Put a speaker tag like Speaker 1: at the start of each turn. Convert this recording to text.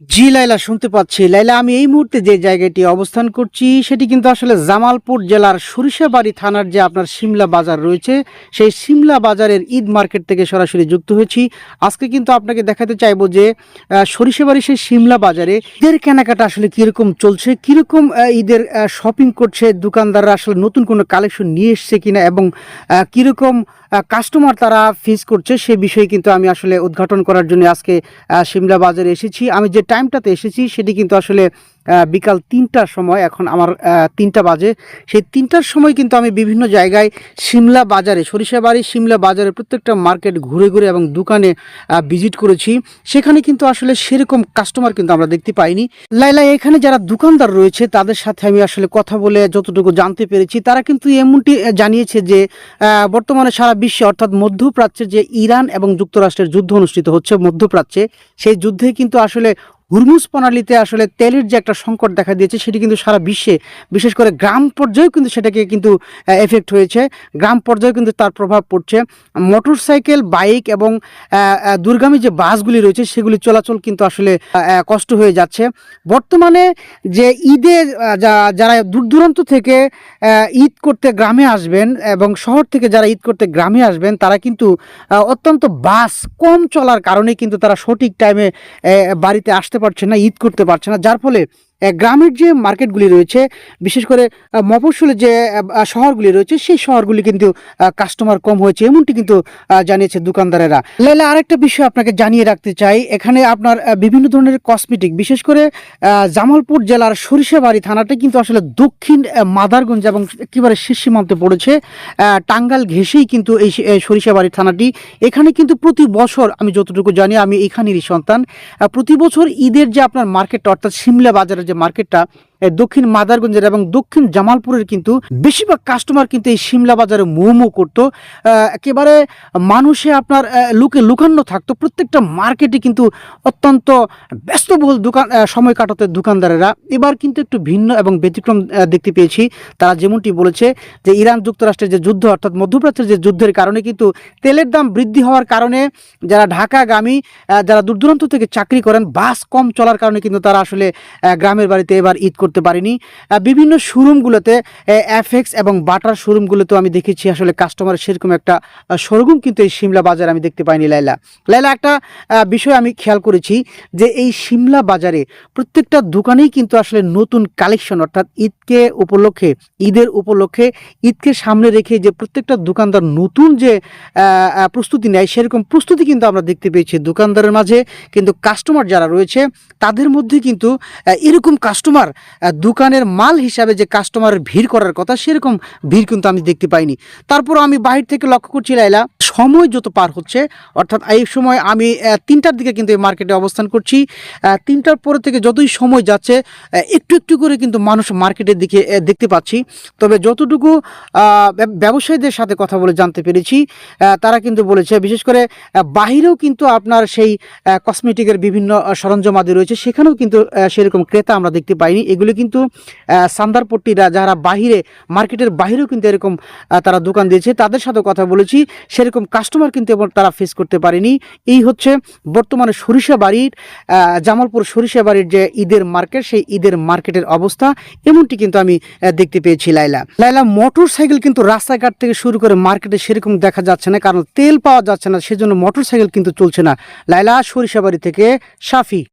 Speaker 1: জি লাইলা, শুনতে পাচ্ছি। লাইলা, আমি এই মুহূর্তে যে জায়গাটি অবস্থান করছি সেটি কিন্তু আসলে জামালপুর জেলার সরিষাবাড়ি থানার যে আপনার শিমলা বাজার রয়েছে, সেই শিমলা বাজারের ঈদ মার্কেট থেকে সরাসরি যুক্ত হয়েছি। আজকে কিন্তু আপনাকে দেখাতে চাইবো যে সরিষাবাড়ি সেই শিমলা বাজারে ঈদের কেনাকাটা আসলে কিরকম চলছে, কিরকম ঈদের শপিং করছে দোকানদাররা, আসলে নতুন কোনো কালেকশন নিয়ে এসছে কিনা এবং কিরকম কাস্টমার তারা ফেস করছে সে বিষয়ে কিন্তু আমি আসলে উদ্ঘাটন করার জন্য আজকে সিমলা বাজারে এসেছি। আমি যে টাইমটাতে এসেছি সেটি কিন্তু আসলে বিকাল ৩টার সময়। এখন আমার ৩টা বাজে। সেই ৩টার সময় কিন্তু আমি বিভিন্ন জায়গায় সিমলা বাজারে, সরিষাবাড়ি সিমলা বাজারে প্রত্যেকটা মার্কেট ঘুরে ঘুরে এবং দোকানে ভিজিট করেছি। সেখানে কিন্তু আসলে সেরকম কাস্টমার কিন্তু আমরা দেখতে পাইনি। লাইলা, এখানে যারা দোকানদার রয়েছে তাদের সাথে আমি আসলে কথা বলে যতটুকু জানতে পেরেছি, তারা কিন্তু এমনটি জানিয়েছে যে বর্তমানে সারা বিশ্বে, অর্থাৎ মধ্যপ্রাচ্যে যে ইরান এবং যুক্তরাষ্ট্রের যুদ্ধ অনুষ্ঠিত হচ্ছে মধ্যপ্রাচ্যে, সেই যুদ্ধে কিন্তু আসলে হুরমুজ প্রণালীতে আসলে তেলের যে একটা সংকট দেখা দিয়েছে সেটি কিন্তু সারা বিশ্বে, বিশেষ করে গ্রাম পর্যায়েও কিন্তু সেটাকে কিন্তু এফেক্ট হয়েছে। গ্রাম পর্যায়েও কিন্তু তার প্রভাব পড়ছে। মোটরসাইকেল, বাইক এবং দূরগামী যে বাসগুলি রয়েছে সেগুলি চলাচল কিন্তু আসলে কষ্ট হয়ে যাচ্ছে বর্তমানে। যে ঈদে যারা দূর দূরান্ত থেকে ঈদ করতে গ্রামে আসবেন এবং শহর থেকে যারা ঈদ করতে গ্রামে আসবেন, তারা কিন্তু অত্যন্ত বাস কম চলার কারণে কিন্তু তারা সঠিক টাইমে বাড়িতে আসতে পারছে না, ঈদ করতে পারছে না। যার ফলে গ্রামের যে মার্কেটগুলি রয়েছে, বিশেষ করে মফস্বলের যে শহরগুলি রয়েছে, সেই শহরগুলি কিন্তু কাস্টমার কম হয়েছে, এমনটি কিন্তু জানিয়েছে দোকানদারেরা। লাইলা, আরেকটা বিষয় আপনাকে জানিয়ে রাখতে চাই, এখানে আপনার বিভিন্ন ধরনের কসমেটিক, বিশেষ করে জামালপুর জেলার সরিষাবাড়ি থানাটা কিন্তু আসলে দক্ষিণ মাদারগঞ্জ এবং একেবারে শেষ সীমান্তে পড়েছে। টাঙ্গাইল ঘেঁষেই কিন্তু এই সরিষাবাড়ি থানাটি। এখানে কিন্তু প্রতি বছর, আমি যতটুকু জানি, আমি এখানেরই সন্তান, প্রতি বছর ঈদের যে আপনার মার্কেটটা, অর্থাৎ সিমলা বাজারের যে মার্কেটটা, দক্ষিণ মাদারগঞ্জের এবং দক্ষিণ জামালপুরের কিন্তু বেশিরভাগ কাস্টমার কিন্তু এই সিমলা বাজারে মোমো করতো। একেবারে মানুষে আপনার লুকানো থাকতো। প্রত্যেকটা মার্কেটে কিন্তু অত্যন্ত ব্যস্তবহুল দোকান সময় কাটাতে দোকানদারেরা। এবার কিন্তু একটু ভিন্ন এবং ব্যতিক্রম দেখতে পেয়েছি। তারা যেমনটি বলেছে যে ইরান যুক্তরাষ্ট্রের যে যুদ্ধ, অর্থাৎ মধ্যপ্রাচ্যের যে যুদ্ধের কারণে কিন্তু তেলের দাম বৃদ্ধি হওয়ার কারণে যারা ঢাকাগামী, যারা দূর দূরান্ত থেকে চাকরি করেন, বাস কম চলার কারণে কিন্তু তারা আসলে গ্রামের বাড়িতে এবার ঈদ করতে পারেনি। বিভিন্ন শোরুমগুলোতে, এফএক্স এবং বাটার শোরুমগুলোতেও আমি দেখেছি আসলে কাস্টমারের সেরকম একটা শোরুম কিন্তু এই সিমলা বাজারে আমি দেখতে পাইনি। লাইলা, একটা বিষয় আমি খেয়াল করেছি যে এই সিমলা বাজারে প্রত্যেকটা দোকানেই কিন্তু আসলে নতুন কালেকশন, অর্থাৎ ঈদের উপলক্ষে ঈদকে সামনে রেখে যে প্রত্যেকটা দোকানদার নতুন যে প্রস্তুতি নেয়, সেরকম প্রস্তুতি কিন্তু আমরা দেখতে পেয়েছি দোকানদারের মাঝে। কিন্তু কাস্টমার যারা রয়েছে তাদের মধ্যে কিন্তু এরকম কাস্টমার, দোকানের মাল হিসাবে যে কাস্টমারের ভিড় করার কথা, সেরকম ভিড় কিন্তু আমি দেখতে পাইনি। তারপর আমি বাহির থেকে লক্ষ্য করছি লাইলা, সময় যত পার হচ্ছে, অর্থাৎ এই সময় আমি ৩টার দিকে কিন্তু এই মার্কেটে অবস্থান করছি। ৩টার পরে থেকে যতই সময় যাচ্ছে একটু একটু করে কিন্তু মানুষ মার্কেটের দিকে দেখতে পাচ্ছি। তবে যতটুকু ব্যবসায়ীদের সাথে কথা বলে জানতে পেরেছি, তারা কিন্তু বলেছে বিশেষ করে বাহিরেও কিন্তু আপনার সেই কসমেটিকের বিভিন্ন সরঞ্জামাদি রয়েছে, সেখানেও কিন্তু সেরকম ক্রেতা আমরা দেখতে পাইনি। এগুলো কিন্তু সান্দারপট্টিরা যারা বাহিরে, মার্কেটের বাহিরেও কিন্তু এরকম তারা দোকান দিয়েছে, তাদের সাথে কথা বলেছি, সেরকম কাস্টমার কিন্তু তারা ফেস করতে পারেনি। এই হচ্ছে বর্তমানে সরিষাবাড়ির, জামালপুর সরিষাবাড়ির যে ঈদের মার্কেট, সেই ঈদের মার্কেটের অবস্থা এমনটি কিন্তু আমি দেখতে পেয়েছি। লাইলা, মোটর সাইকেল কিন্তু রাস্তাঘাট থেকে শুরু করে মার্কেটে সেরকম দেখা যাচ্ছে না, কারণ তেল পাওয়া যাচ্ছে না, সেজন্য মোটর সাইকেল কিন্তু চলছে না। লাইলা, সরিষাবাড়ি থেকে শাফি।